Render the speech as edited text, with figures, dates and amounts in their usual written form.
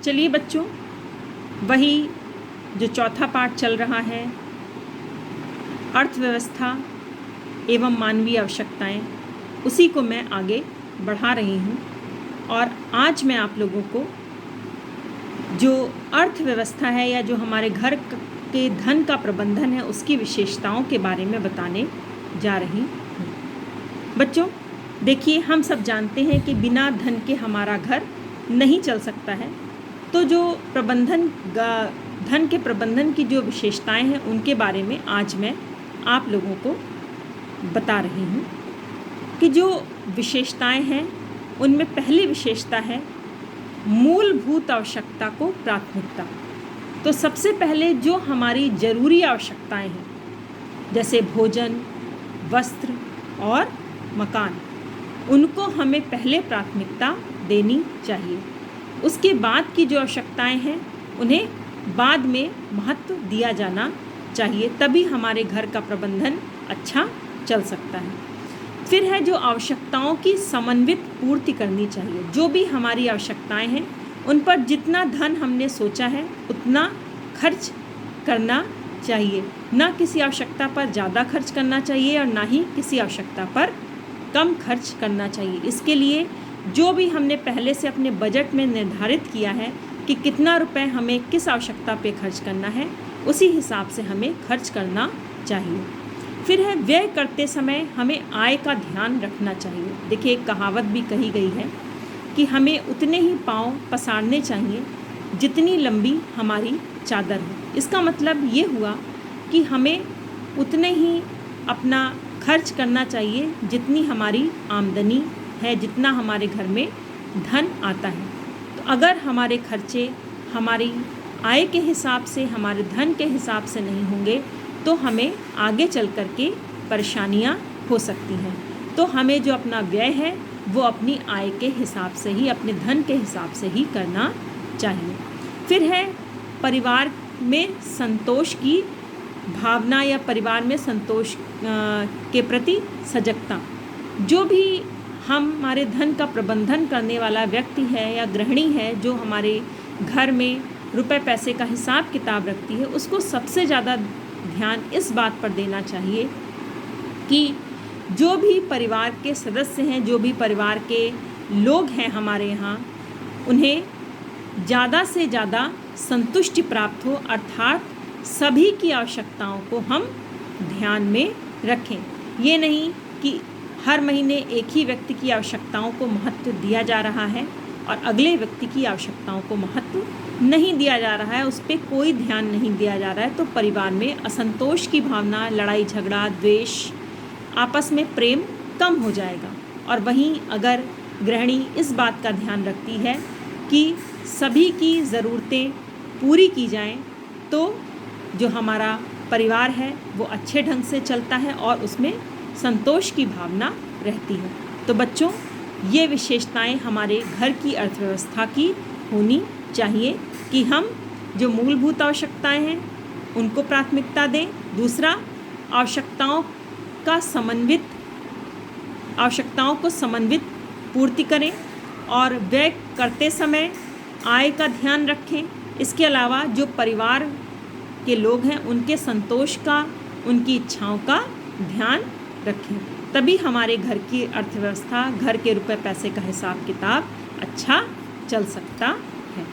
चलिए बच्चों, वही जो चौथा पाठ चल रहा है, अर्थव्यवस्था एवं मानवीय आवश्यकताएं, उसी को मैं आगे बढ़ा रही हूँ। और आज मैं आप लोगों को जो अर्थव्यवस्था है या जो हमारे घर के धन का प्रबंधन है, उसकी विशेषताओं के बारे में बताने जा रही हूँ। बच्चों देखिए, हम सब जानते हैं कि बिना धन के हमारा घर नहीं चल सकता है। तो जो धन के प्रबंधन की जो विशेषताएं हैं, उनके बारे में आज मैं आप लोगों को बता रही हूँ कि जो विशेषताएं हैं, उनमें पहली विशेषता है मूलभूत आवश्यकता को प्राथमिकता। तो सबसे पहले जो हमारी ज़रूरी आवश्यकताएं हैं, जैसे भोजन, वस्त्र और मकान, उनको हमें पहले प्राथमिकता देनी चाहिए। उसके बाद की जो आवश्यकताएं हैं, उन्हें बाद में महत्व दिया जाना चाहिए, तभी हमारे घर का प्रबंधन अच्छा चल सकता है। फिर है जो आवश्यकताओं की समन्वित पूर्ति करनी चाहिए। जो भी हमारी आवश्यकताएं हैं, उन पर जितना धन हमने सोचा है उतना खर्च करना चाहिए। ना किसी आवश्यकता पर ज़्यादा खर्च करना चाहिए और ना ही किसी आवश्यकता पर कम खर्च करना चाहिए। इसके लिए जो भी हमने पहले से अपने बजट में निर्धारित किया है कि कितना रुपए हमें किस आवश्यकता पे खर्च करना है, उसी हिसाब से हमें खर्च करना चाहिए। फिर है व्यय करते समय हमें आय का ध्यान रखना चाहिए। देखिए, एक कहावत भी कही गई है कि हमें उतने ही पाँव पसारने चाहिए जितनी लंबी हमारी चादर है। इसका मतलब ये हुआ कि हमें उतने ही अपना खर्च करना चाहिए जितनी हमारी आमदनी है, जितना हमारे घर में धन आता है। तो अगर हमारे खर्चे हमारी आय के हिसाब से, हमारे धन के हिसाब से नहीं होंगे, तो हमें आगे चल कर के परेशानियां हो सकती हैं। तो हमें जो अपना व्यय है वो अपनी आय के हिसाब से ही, अपने धन के हिसाब से ही करना चाहिए। फिर है परिवार में संतोष की भावना या परिवार में संतोष के प्रति सजगता। जो भी हमारे धन का प्रबंधन करने वाला व्यक्ति है या गृहिणी है, जो हमारे घर में रुपए पैसे का हिसाब किताब रखती है, उसको सबसे ज़्यादा ध्यान इस बात पर देना चाहिए कि जो भी परिवार के सदस्य हैं, जो भी परिवार के लोग हैं हमारे यहाँ, उन्हें ज़्यादा से ज़्यादा संतुष्टि प्राप्त हो, अर्थात सभी की आवश्यकताओं को हम ध्यान में रखें। ये नहीं कि हर महीने एक ही व्यक्ति की आवश्यकताओं को महत्व दिया जा रहा है और अगले व्यक्ति की आवश्यकताओं को महत्व नहीं दिया जा रहा है, उस पर कोई ध्यान नहीं दिया जा रहा है। तो परिवार में असंतोष की भावना, लड़ाई झगड़ा, द्वेष, आपस में प्रेम कम हो जाएगा। और वहीं अगर गृहिणी इस बात का ध्यान रखती है कि सभी की ज़रूरतें पूरी की जाएं, तो जो हमारा परिवार है वो अच्छे ढंग से चलता है और उसमें संतोष की भावना रहती है। तो बच्चों, ये विशेषताएं हमारे घर की अर्थव्यवस्था की होनी चाहिए कि हम जो मूलभूत आवश्यकताएं हैं उनको प्राथमिकता दें। दूसरा, आवश्यकताओं को समन्वित पूर्ति करें और व्यय करते समय आय का ध्यान रखें। इसके अलावा जो परिवार के लोग हैं, उनके संतोष का, उनकी इच्छाओं का ध्यान रखें। तभी हमारे घर की अर्थव्यवस्था, घर के रुपए पैसे का हिसाब किताब अच्छा चल सकता है।